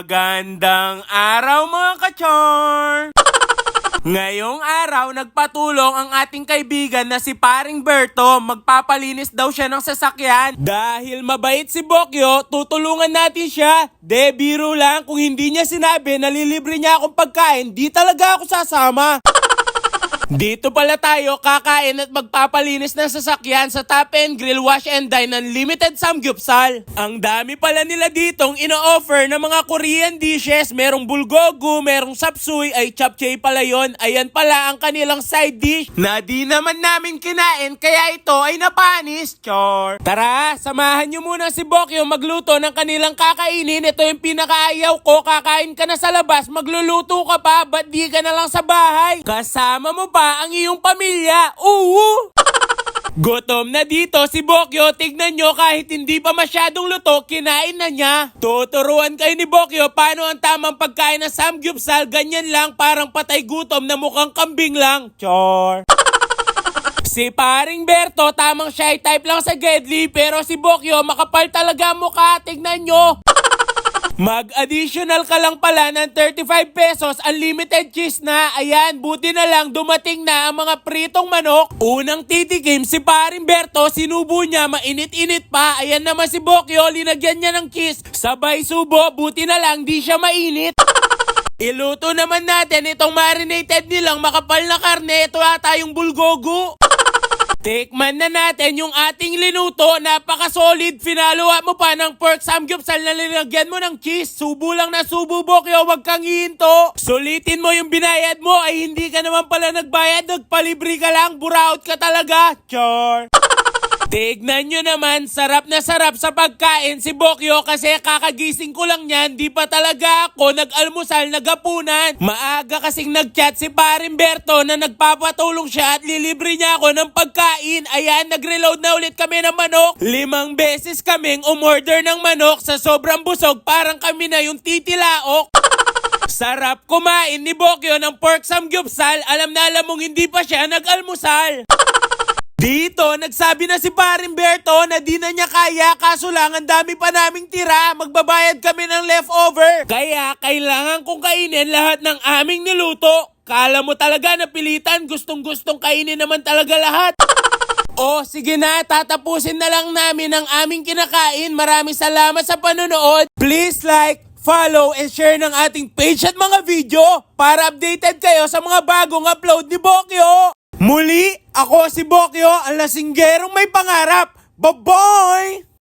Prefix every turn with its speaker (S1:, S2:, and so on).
S1: Magandang araw mga kachor! Ngayong araw, nagpatulong ang ating kaibigan na si Paring Berto. Magpapalinis daw siya ng sasakyan. Dahil mabait si Bokyo, tutulungan natin siya. De, biro lang, kung hindi niya sinabi na lilibre niya akong pagkain, di talaga ako sasama. Dito pala tayo kakain at magpapalinis ng sasakyan sa Top End Grill Wash and Dine Unlimited Samgyupsal. Ang dami pala nila ditong ino-offer ng mga Korean dishes. Merong bulgogi, merong sapsuy, ay japchae pala yon. Ayan pala ang kanilang side dish na di naman namin kinain kaya ito ay napanis. Chor! Tara, samahan nyo muna si Bokyo magluto ng kanilang kakainin. Ito yung pinakaayaw ko. Kakain ka na sa labas, magluluto ka pa, ba't di ka na lang sa bahay? Kasama mo pa ang iyong pamilya. Oo! Gutom na dito si Bokyo. Tignan nyo, kahit hindi pa masyadong luto, kinain na niya. Tuturuan kayo ni Bokyo paano ang tamang pagkain ng samgyupsal. Ganyan lang, parang patay gutom na mukhang kambing lang. Chor! Si Paring Berto, tamang shy type lang sa Gedli, pero si Bokyo makapal talaga mukha. Tignan nyo. Mag-additional ka lang pala ng 35 pesos, unlimited cheese na. Ayan, buti na lang dumating na ang mga pritong manok. Unang titikim si Paring Berto, sinubo niya, mainit-init pa. Ayan naman si Bokyo, linagyan niya ng cheese. Sabay subo, buti na lang di siya mainit. Iluto naman natin itong marinated nilang makapal na karne. Ito ata yung bulgogi. Tikman na natin yung ating linuto. Napaka-solid. Finaloa mo pa ng pork samgyupsal na linagyan mo ng cheese. Subo lang na subo, Bokyo. Huwag kang hihinto. Sulitin mo yung binayad mo. Ay hindi ka naman pala nagbayad. Nagpalibre ka lang. Buraot ka talaga. Chor! Tignan nyo naman, sarap na sarap sa pagkain si Bokyo kasi kakagising ko lang yan, di pa talaga ako nag-almusal, nagapunan. Maaga kasing nag-chat si Paring Berto na nagpapatulong siya at lilibre niya ako ng pagkain. Ayan, nag-reload na ulit kami ng manok. 5 beses kaming umorder ng manok, sa sobrang busog parang kami na yung titilaok. Sarap kumain ni Bokyo ng pork samgyupsal, alam na alam mong hindi pa siya nag-almusal. Dito, nagsabi na si Paring Berto na di na niya kaya, kaso lang ang dami pa naming tira, magbabayad kami ng leftover. Kaya kailangan kong kainin lahat ng aming niluto. Kala mo talaga napilitan, gustong-gustong kainin naman talaga lahat. O sige na, tatapusin na lang namin ang aming kinakain. Maraming salamat sa panonood. Please like, follow, and share ng ating page at mga video para updated kayo sa mga bagong upload ni Bokyo. Muli, ako si Bokyo, ang lasinggerong may pangarap. Bye-bye!